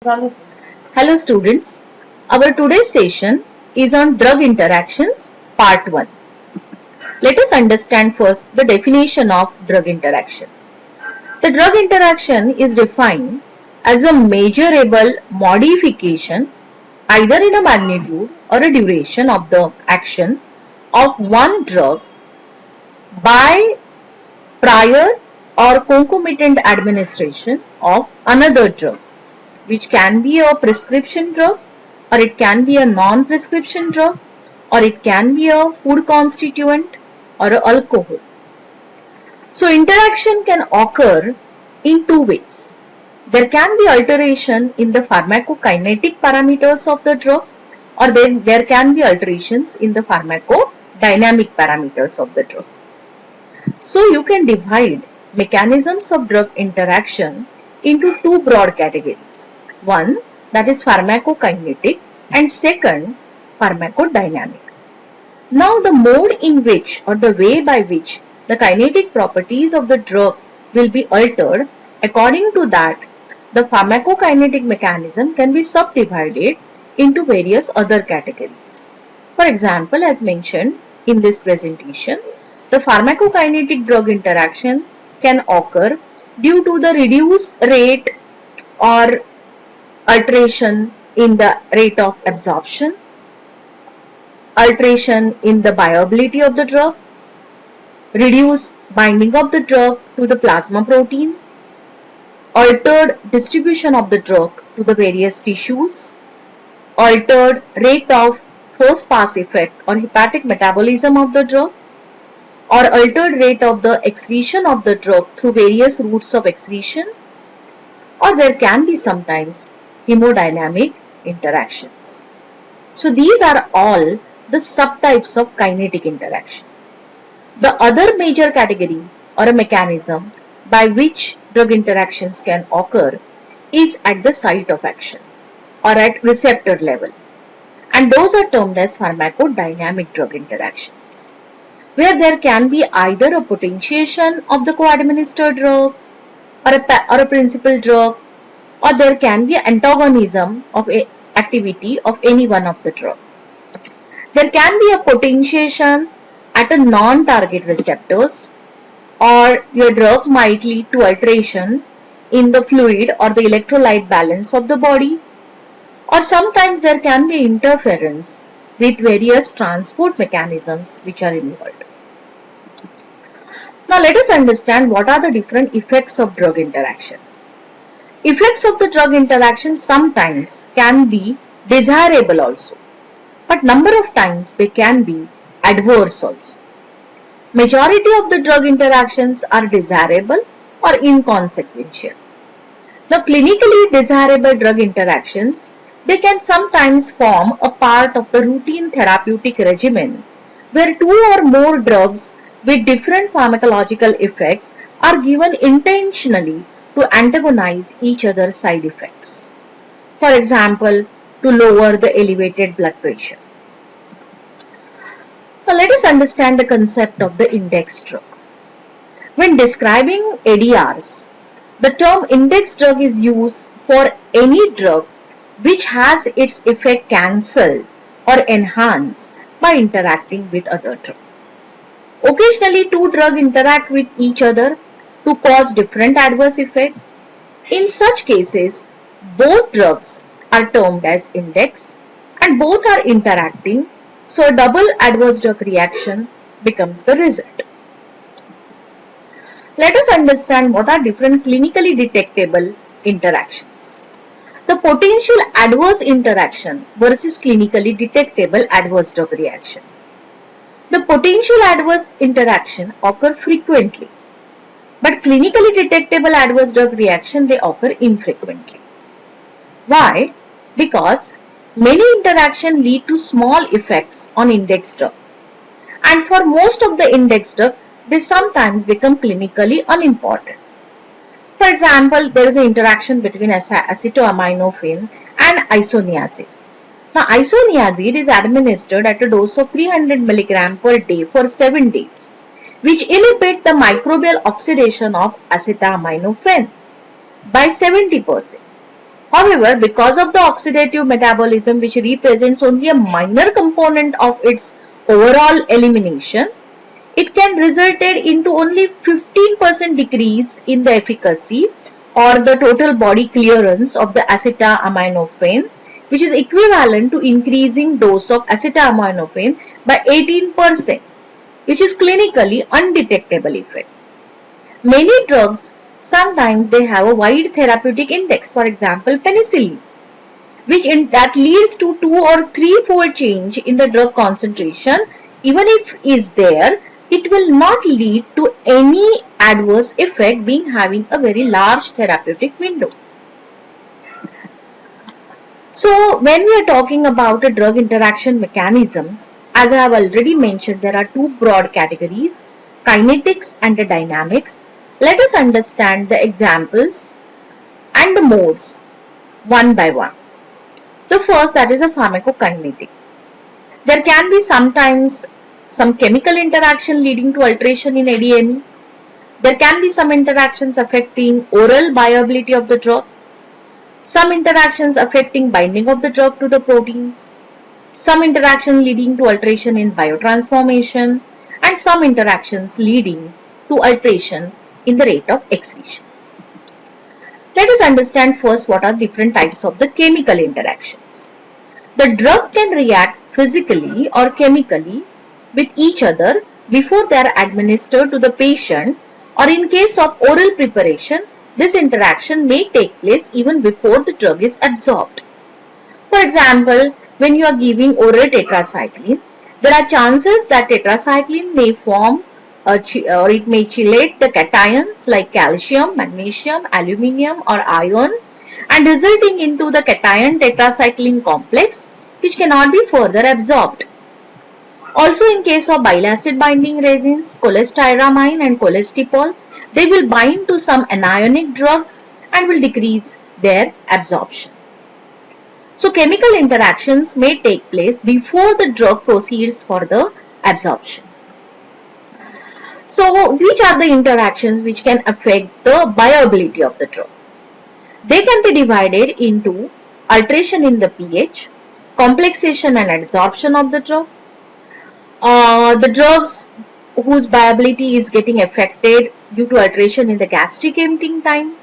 Hello students, our today's session is on drug interactions part 1. Let us understand first the definition of drug interaction. The drug interaction is defined as a measurable modification either in a magnitude or a duration of the action of one drug by prior or concomitant administration of another drug, which can be a prescription drug, or it can be a non-prescription drug, or it can be a food constituent or a alcohol. So interaction can occur in two ways. There can be alteration in the pharmacokinetic parameters of the drug, or then there can be alterations in the pharmacodynamic parameters of the drug. So you can divide mechanisms of drug interaction into two broad categories. One, that is pharmacokinetic, and second, pharmacodynamic. Now the mode in which or the way by which the kinetic properties of the drug will be altered, according to that, the pharmacokinetic mechanism can be subdivided into various other categories. For example, as mentioned in this presentation, the pharmacokinetic drug interaction can occur due to the reduced rate or alteration in the rate of absorption, alteration in the bioavailability of the drug, reduced binding of the drug to the plasma protein, altered distribution of the drug to the various tissues, altered rate of first pass effect or hepatic metabolism of the drug, or altered rate of the excretion of the drug through various routes of excretion, or there can be sometimes hemodynamic interactions. So these are all the subtypes of kinetic interaction. The other major category or a mechanism by which drug interactions can occur is at the site of action or at receptor level, and those are termed as pharmacodynamic drug interactions, where there can be either a potentiation of the co-administered drug or a principal drug, or there can be antagonism of activity of any one of the drug. There can be a potentiation at a non-target receptors, or your drug might lead to alteration in the fluid or the electrolyte balance of the body, or sometimes there can be interference with various transport mechanisms which are involved. Now let us understand what are the different effects of drug interaction. Effects of the drug interaction sometimes can be desirable also, but number of times they can be adverse also. Majority of the drug interactions are desirable or inconsequential. Now clinically desirable drug interactions, they can sometimes form a part of the routine therapeutic regimen where two or more drugs with different pharmacological effects are given intentionally to antagonize each other's side effects. For example, to lower the elevated blood pressure. Now let us understand the concept of the index drug. When describing ADRs, the term index drug is used for any drug which has its effect cancelled or enhanced by interacting with other drugs. Occasionally, two drugs interact with each other to cause different adverse effects. In such cases, both drugs are termed as index and both are interacting, so a double adverse drug reaction becomes the result. Let us understand what are different clinically detectable interactions. The potential adverse interaction versus clinically detectable adverse drug reaction. The potential adverse interaction occur frequently, but clinically detectable adverse drug reaction, they occur infrequently. Why? Because many interactions lead to small effects on index drug, and for most of the index drug, they sometimes become clinically unimportant. For example, there is an interaction between acetoaminophene and isoniazid. Now, isoniazid is administered at a dose of 300 mg per day for 7 days, which inhibit the microbial oxidation of acetaminophen by 70%. However, because of the oxidative metabolism, which represents only a minor component of its overall elimination, it can result into only 15% decrease in the efficacy or the total body clearance of the acetaminophen, which is equivalent to increasing dose of acetaminophen by 18%, which is clinically undetectable effect. Many drugs, sometimes they have a wide therapeutic index, for example penicillin, that leads to 2 or 3-fold change in the drug concentration. Even if is there, it will not lead to any adverse effect, being having a very large therapeutic window. So when we are talking about a drug interaction mechanisms, as I have already mentioned, there are two broad categories, kinetics and the dynamics. Let us understand the examples and the modes one by one. The first, that is a pharmacokinetic. There can be sometimes some chemical interaction leading to alteration in ADME. There can be some interactions affecting oral bioavailability of the drug, some interactions affecting binding of the drug to the proteins, some interaction leading to alteration in biotransformation, and some interactions leading to alteration in the rate of excretion. Let us understand first what are different types of the chemical interactions. The drug can react physically or chemically with each other before they are administered to the patient, or in case of oral preparation, this interaction may take place even before the drug is absorbed. For example, when you are giving oral tetracycline, there are chances that tetracycline may form or it may chelate the cations like calcium, magnesium, aluminium or iron, and resulting into the cation tetracycline complex, which cannot be further absorbed. Also, in case of bile acid binding resins, cholestyramine and cholestyramine, they will bind to some anionic drugs and will decrease their absorption. So, chemical interactions may take place before the drug proceeds for the absorption. So, which are the interactions which can affect the bioavailability of the drug? They can be divided into alteration in the pH, complexation and adsorption of the drug, the drugs whose bioavailability is getting affected due to alteration in the gastric emptying time,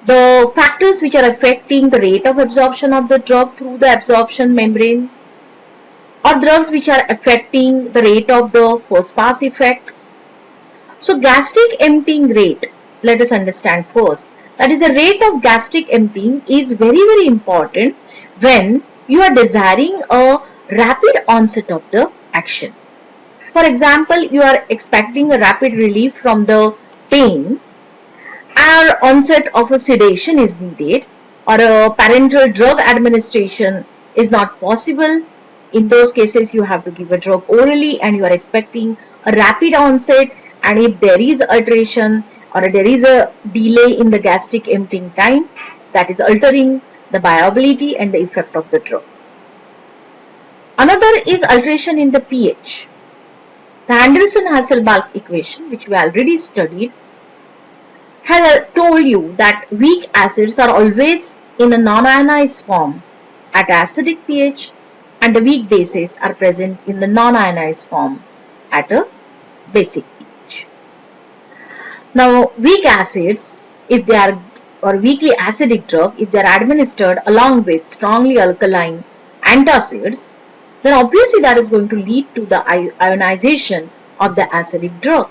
the factors which are affecting the rate of absorption of the drug through the absorption membrane, or drugs which are affecting the rate of the first pass effect. So gastric emptying rate, let us understand first. That is, the rate of gastric emptying is very important when you are desiring a rapid onset of the action. For example, you are expecting a rapid relief from the pain, or onset of a sedation is needed, or a parenteral drug administration is not possible. In those cases, you have to give a drug orally and you are expecting a rapid onset, and if there is alteration or there is a delay in the gastric emptying time, that is altering the bioavailability and the effect of the drug. Another is alteration in the pH. The Anderson-Hasselbalch equation, which we already studied, has told you that weak acids are always in a non-ionized form at acidic pH, and the weak bases are present in the non-ionized form at a basic pH. Now, weak acids, if they are, or weakly acidic drug, if they are administered along with strongly alkaline antacids, then obviously that is going to lead to the ionization of the acidic drug,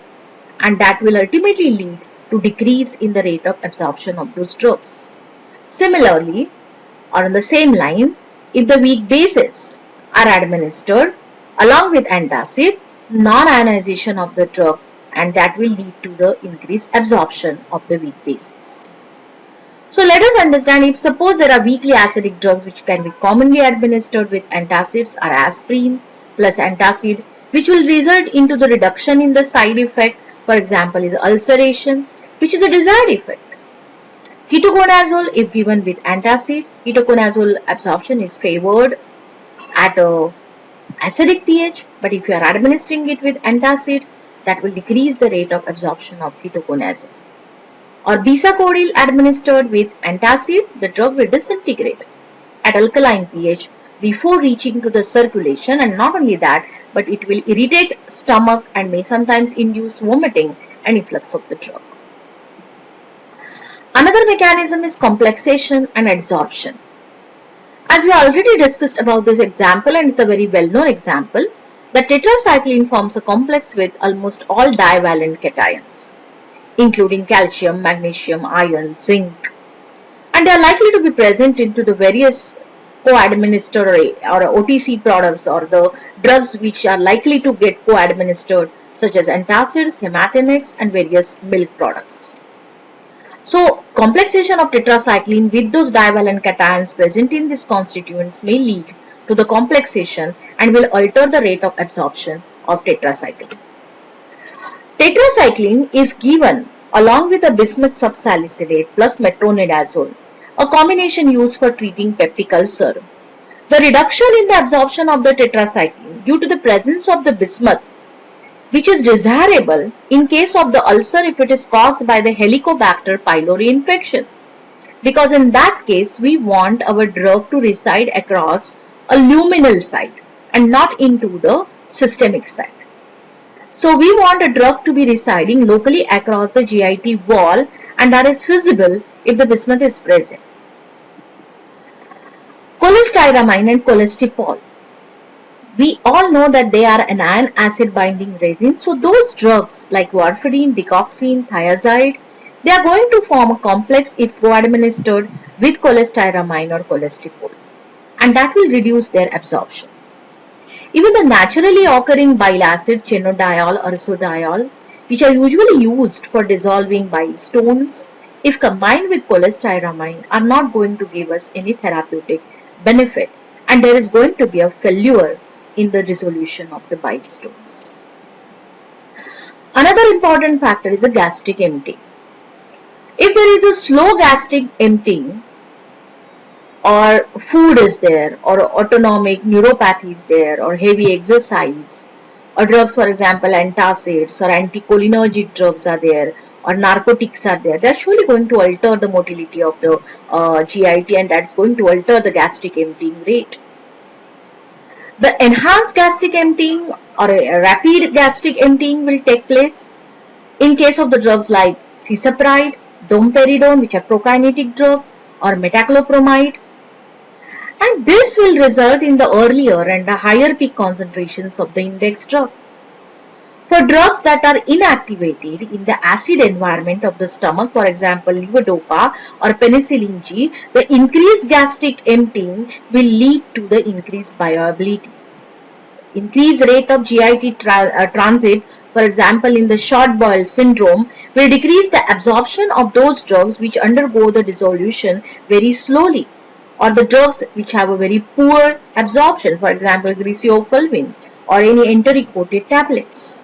and that will ultimately lead to decrease in the rate of absorption of those drugs. Similarly, or on the same line, if the weak bases are administered along with antacid, non-ionization of the drug, and that will lead to the increased absorption of the weak bases. So let us understand, if suppose there are weakly acidic drugs which can be commonly administered with antacids, or aspirin plus antacid, which will result into the reduction in the side effect, for example is ulceration, which is a desired effect. Ketoconazole, if given with antacid, ketoconazole absorption is favored at a acidic pH, but if you are administering it with antacid, that will decrease the rate of absorption of ketoconazole. or bisacodyl administered with antacid, the drug will disintegrate at alkaline pH before reaching to the circulation, and not only that, but it will irritate stomach and may sometimes induce vomiting and efflux of the drug. Another mechanism is complexation and adsorption. As we already discussed about this example, and it's a very well-known example, the tetracycline forms a complex with almost all divalent cations, including calcium, magnesium, iron, zinc, and they are likely to be present into the various co-administered or OTC products or the drugs which are likely to get co-administered, such as antacids, hematinics, and various milk products. So, complexation of tetracycline with those divalent cations present in these constituents may lead to the complexation and will alter the rate of absorption of tetracycline. Tetracycline, if given along with a bismuth subsalicylate plus metronidazole, a combination used for treating peptic ulcer, the reduction in the absorption of the tetracycline due to the presence of the bismuth, which is desirable in case of the ulcer if it is caused by the Helicobacter pylori infection, because in that case we want our drug to reside across a luminal site and not into the systemic site. So we want a drug to be residing locally across the GIT wall, and that is feasible if the bismuth is present. Cholestyramine and cholestyramine. We all know that they are anion acid binding resins. So those drugs like warfarin, digoxin, thiazide, they are going to form a complex if co-administered with cholestyramine or cholestyramine, and that will reduce their absorption. Even the naturally occurring bile acid, chenodiol or sodiol, which are usually used for dissolving bile stones, if combined with cholestyramine, are not going to give us any therapeutic benefit, and there is going to be a failure in the dissolution of the bile stones. Another important factor is a gastric emptying. If there is a slow gastric emptying, or food is there, or autonomic neuropathy is there, or heavy exercise, or drugs, for example, antacids or anticholinergic drugs are there, or narcotics are there, they are surely going to alter the motility of the GIT, and that's going to alter the gastric emptying rate. The enhanced gastric emptying or a rapid gastric emptying will take place in case of the drugs like cisapride, domperidone, which are prokinetic drug, or metoclopramide, and this will result in the earlier and the higher peak concentrations of the index drug. For drugs that are inactivated in the acid environment of the stomach, for example levodopa or penicillin G, the increased gastric emptying will lead to the increased bioavailability. Increased rate of GIT transit, for example in the short bowel syndrome, will decrease the absorption of those drugs which undergo the dissolution very slowly, or the drugs which have a very poor absorption, for example griseofulvin or any enteric-coated tablets.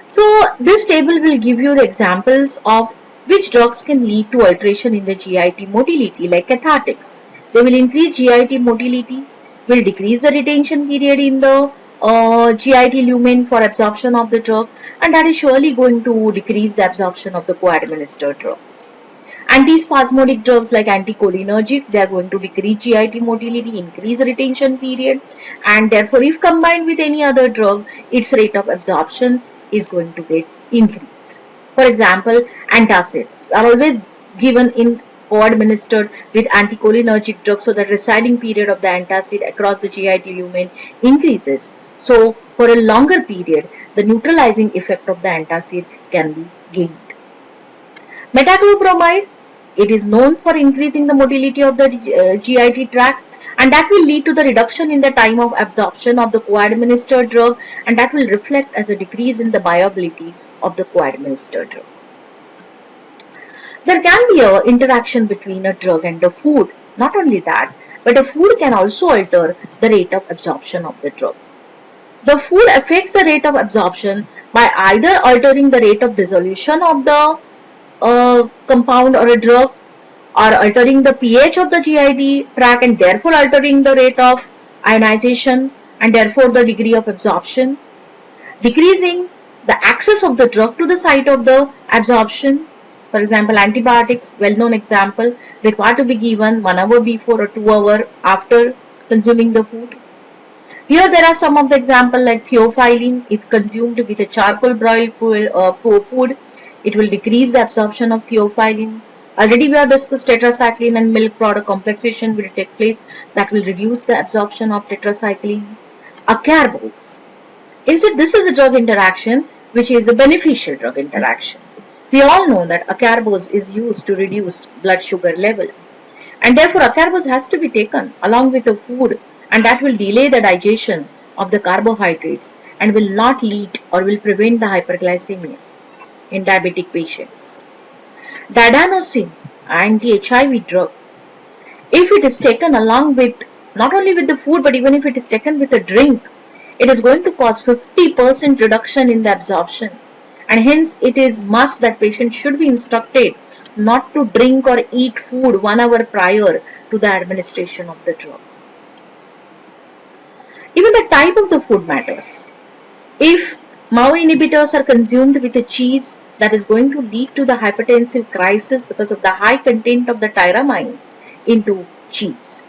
So this table will give you the examples of which drugs can lead to alteration in the GIT motility, like cathartics. They will increase GIT motility, will decrease the retention period in the GIT lumen for absorption of the drug, and that is surely going to decrease the absorption of the co-administered drugs. Antispasmodic drugs like anticholinergic, they are going to decrease GIT motility, increase retention period, and therefore if combined with any other drug, its rate of absorption is going to get increased. For example, antacids are always given in co-administered with anticholinergic drugs, so that residing period of the antacid across the GIT lumen increases. So for a longer period, the neutralizing effect of the antacid can be gained. Metoclopramide, it is known for increasing the motility of the GIT tract, and that will lead to the reduction in the time of absorption of the co-administered drug, and that will reflect as a decrease in the bioavailability of the co-administered drug. There can be an interaction between a drug and the food. Not only that, but a food can also alter the rate of absorption of the drug. The food affects the rate of absorption by either altering the rate of dissolution of the compound or a drug, or altering the pH of the GIT tract and therefore altering the rate of ionization and therefore the degree of absorption, decreasing the access of the drug to the site of the absorption, For example, antibiotics, well-known example, require to be given 1 hour before or 2 hours after consuming the food. Here there are some of the examples like theophylline. If consumed with a charcoal broiled food, it will decrease the absorption of theophylline. Already we have discussed tetracycline and milk product complexation will take place that will reduce the absorption of tetracycline. Acarbose. Instead, this is a drug interaction which is a beneficial drug interaction. We all know that acarbose is used to reduce blood sugar level, and therefore acarbose has to be taken along with the food, and that will delay the digestion of the carbohydrates and will not lead or will prevent the hyperglycemia in diabetic patients. Didanosine, anti-HIV drug, if it is taken along with not only with the food but even if it is taken with a drink, it is going to cause 50% reduction in the absorption, and hence it is must that patient should be instructed not to drink or eat food 1 hour prior to the administration of the drug. Even the type of the food matters. If MAO inhibitors are consumed with a cheese, that is going to lead to the hypertensive crisis because of the high content of the tyramine into cheese.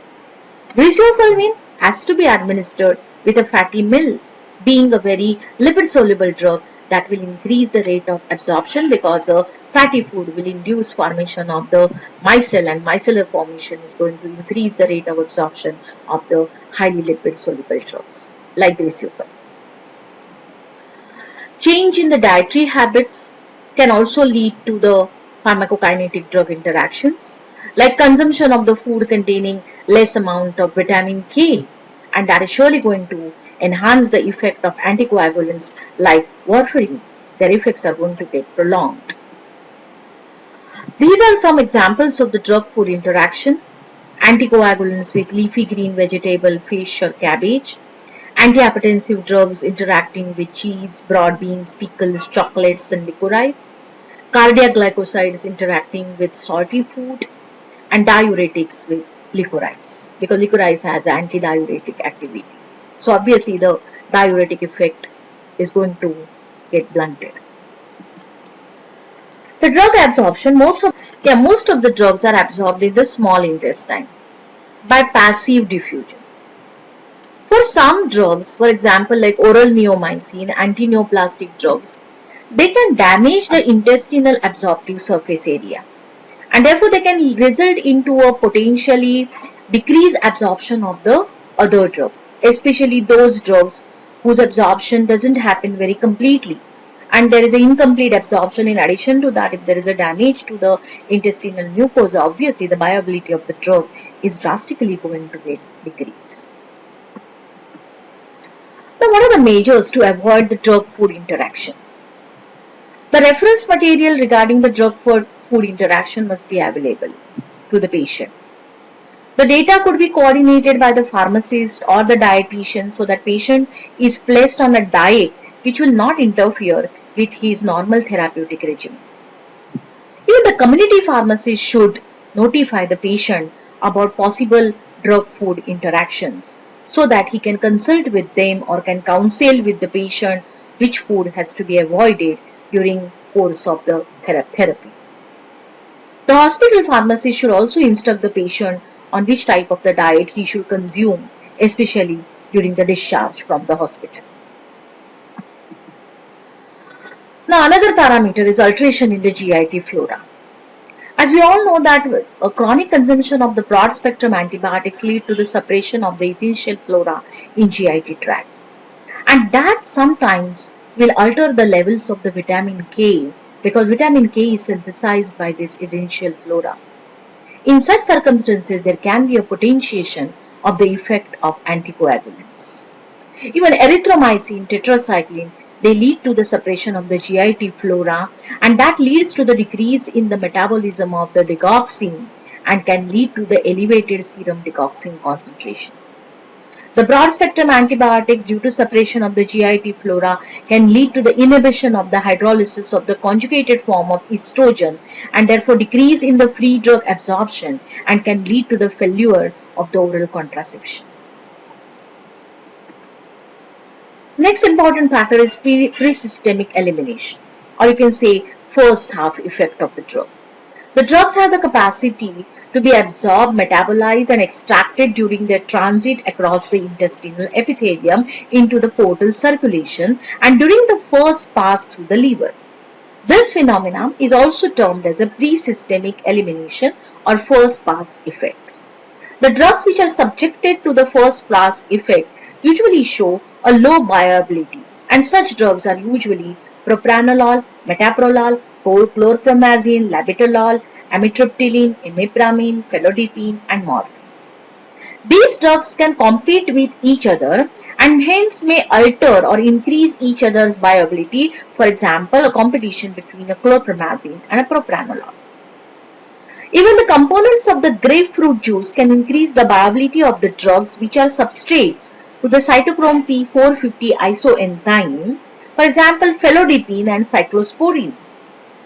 Griseofulvin has to be administered with a fatty mill, being a very lipid soluble drug that will increase the rate of absorption because a fatty food will induce formation of the micelle, and micellar formation is going to increase the rate of absorption of the highly lipid soluble drugs like griseofulvin. Change in the dietary habits can also lead to the pharmacokinetic drug interactions, like consumption of the food containing less amount of vitamin K, and that is surely going to enhance the effect of anticoagulants like warfarin. Their effects are going to get prolonged. These are some examples of the drug-food interaction. Anticoagulants with leafy green vegetable, fish or cabbage. Antihypertensive drugs interacting with cheese, broad beans, pickles, chocolates and licorice. Cardiac glycosides interacting with salty food. And diuretics with licorice, because licorice has antidiuretic activity. So obviously the diuretic effect is going to get blunted. The drug absorption, most of the drugs are absorbed in the small intestine by passive diffusion. For some drugs, for example like oral neomycin, antineoplastic drugs, they can damage the intestinal absorptive surface area, and therefore they can result into a potentially decreased absorption of the other drugs, especially those drugs whose absorption doesn't happen very completely, and there is an incomplete absorption. In addition to that, if there is a damage to the intestinal mucosa, obviously the viability of the drug is drastically going to get decreased. Now, what are the measures to avoid the drug-food interaction? The reference material regarding the drug-food interaction must be available to the patient. The data could be coordinated by the pharmacist or the dietitian so that patient is placed on a diet which will not interfere with his normal therapeutic regimen. Even the community pharmacist should notify the patient about possible drug-food interactions so that he can consult with them or can counsel with the patient which food has to be avoided during course of the therapy. The hospital pharmacist should also instruct the patient on which type of the diet he should consume, especially during the discharge from the hospital. Now another parameter is alteration in the GIT flora. As we all know that a chronic consumption of the broad spectrum antibiotics lead to the suppression of the essential flora in GIT tract, and that sometimes will alter the levels of the vitamin K, because vitamin K is synthesized by this essential flora. In such circumstances, there can be a potentiation of the effect of anticoagulants. Even erythromycin, tetracycline, they lead to the suppression of the GIT flora, and that leads to the decrease in the metabolism of the digoxin and can lead to the elevated serum digoxin concentration. The broad spectrum antibiotics, due to suppression of the GIT flora, can lead to the inhibition of the hydrolysis of the conjugated form of estrogen and therefore decrease in the free drug absorption and can lead to the failure of the oral contraception. Next important factor is pre-systemic elimination, or you can say first half effect of the drug. The drugs have the capacity to be absorbed, metabolized, and extracted during their transit across the intestinal epithelium into the portal circulation and during the first pass through the liver. This phenomenon is also termed as a pre-systemic elimination or first pass effect. The drugs which are subjected to the first pass effect usually show a low bioavailability, and such drugs are usually propranolol, metoprolol, chlorpromazine, labetalol, amitriptyline, imipramine, felodipine, and morphine. These drugs can compete with each other and hence may alter or increase each other's bioavailability. For example, a competition between a chlorpromazine and a propranolol. Even the components of the grapefruit juice can increase the bioavailability of the drugs which are substrates to the cytochrome P450 isoenzyme, for example, felodipine and cyclosporine.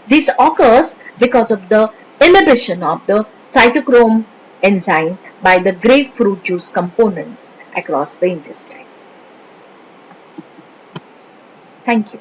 This occurs because of the inhibition of the cytochrome enzyme by the grapefruit juice components across the intestine. Thank you.